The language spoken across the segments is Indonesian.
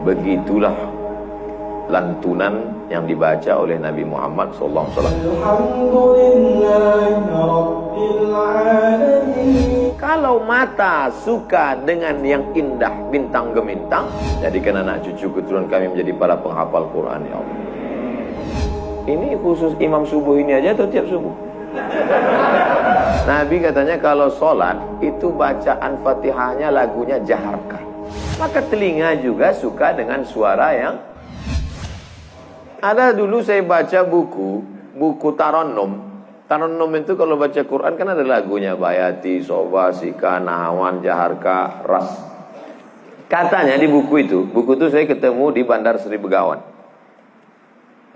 Begitulah lantunan yang dibaca oleh Nabi Muhammad SAW. Kalau mata suka dengan yang indah bintang gemintang, jadikan anak cucu keturunan kami menjadi para penghafal Quran, ya Allah. Ini khusus imam subuh ini aja atau tiap subuh? Nabi katanya kalau sholat itu bacaan Fatihahnya lagunya jaharkan. Maka telinga juga suka dengan suara yang ada. Dulu saya baca buku Tarannum. Tarannum itu kalau baca Quran kan ada lagunya, Bayati, Soba, Sika, Nahawan, Jaharka, Ras. Katanya di buku itu saya ketemu di Bandar Seri Begawan.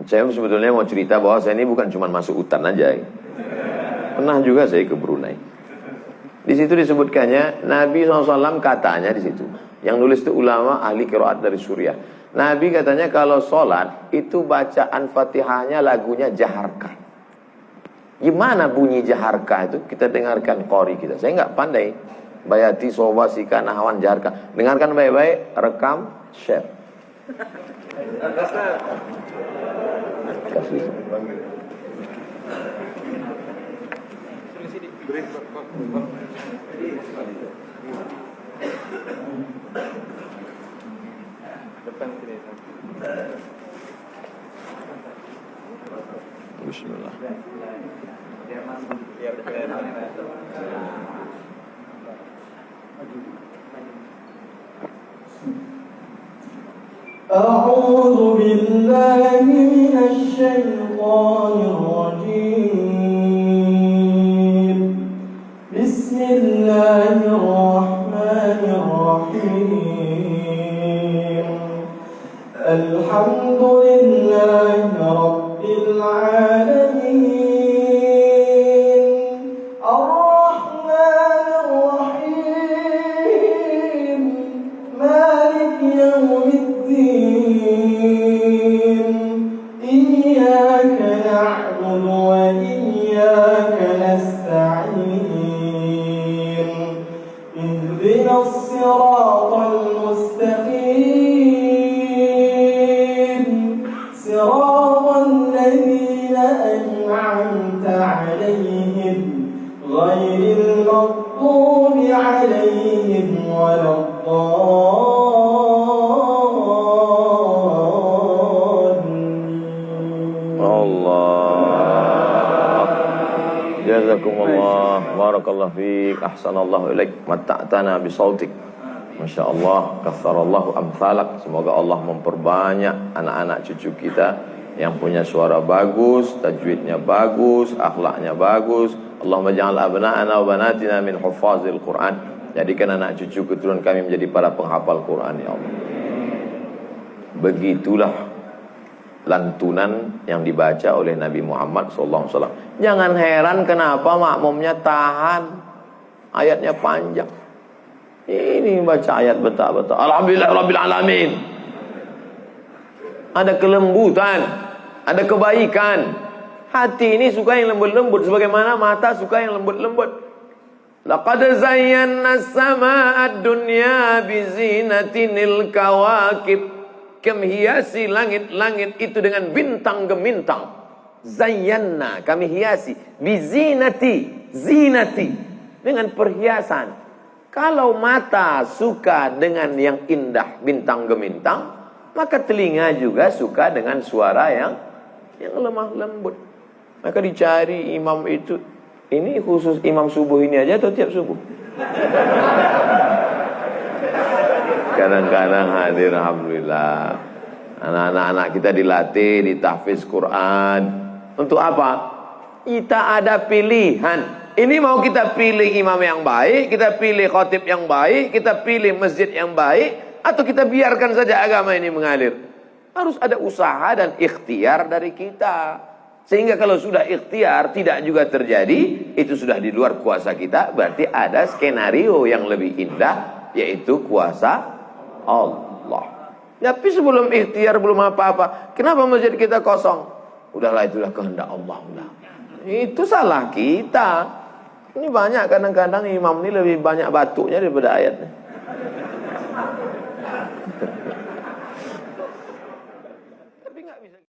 Saya sebetulnya mau cerita bahwa saya ini bukan cuma masuk hutan aja. Pernah juga saya ke Brunei. Di situ disebutkannya Nabi SAW katanya di situ. Yang nulis itu ulama ahli qiraat dari Suriah. Nabi katanya kalau sholat itu bacaan Fatihahnya lagunya jaharka. Gimana bunyi jaharka itu? Kita dengarkan qori kita. Saya nggak pandai. Bayati, Soba, Sika, Nahawan, Jaharka. Dengarkan baik-baik, rekam, share. Kasih. Bismillah. أعوذ بالله من الشيطان الرجيم. بسم الله الرحمن الرحيم. الحمد لله رب العالمين. الرحمن الرحيم. مالك يوم الدين. إياك نعبد وإياك نستعين. اهدنا الصراط المستقيم. صراط الذين أنعمت عليهم غير المغضوب عليهم ولا Jazakumullah, barakallahu fiik, ahsanallahu ilaik, matta'tana bisautik. Masya Allah, katsarallahu amsalak. Semoga Allah memperbanyak anak-anak cucu kita yang punya suara bagus, tajwidnya bagus, akhlaknya bagus. Allahumma ja'al abna'ana wa banatina min huffazil Quran. Jadikan anak cucu keturunan kami menjadi para penghafal Quran, ya Allah. Begitulah lantunan yang dibaca oleh Nabi Muhammad SAW. Jangan heran kenapa makmumnya tahan, ayatnya panjang. Ini baca ayat betul-betul. Alhamdulillah Rabbil Alamin. Ada kelembutan, ada kebaikan. Hati ini suka yang lembut-lembut, sebagaimana mata suka yang lembut-lembut. Laqad zayyana as-samaa'a ad-dunya bizinatinil kawakib. Kami hiasi langit-langit itu dengan bintang gemintang. Zayyana, kami hiasi. Bizinati, zinati, dengan perhiasan. Kalau mata suka dengan yang indah bintang gemintang, maka telinga juga suka dengan suara yang lemah lembut. Maka dicari imam itu. Ini khusus imam subuh ini aja atau tiap subuh? Kadang-kadang hadir, alhamdulillah. Anak-anak kita dilatih, ditahfiz Quran. Untuk apa? Kita ada pilihan. Ini mau kita pilih imam yang baik, kita pilih khatib yang baik, kita pilih masjid yang baik, atau kita biarkan saja agama ini mengalir. Harus ada usaha dan ikhtiar dari kita. Sehingga kalau sudah ikhtiar tidak juga terjadi, itu sudah di luar kuasa kita. Berarti ada skenario yang lebih indah, yaitu kuasa Allah. Tapi sebelum ikhtiar belum apa-apa, kenapa masjid kita kosong? Udahlah, itulah kehendak Allah. Udah. Itu salah kita. Ini banyak kadang-kadang imam ini lebih banyak batuknya daripada ayatnya. bisa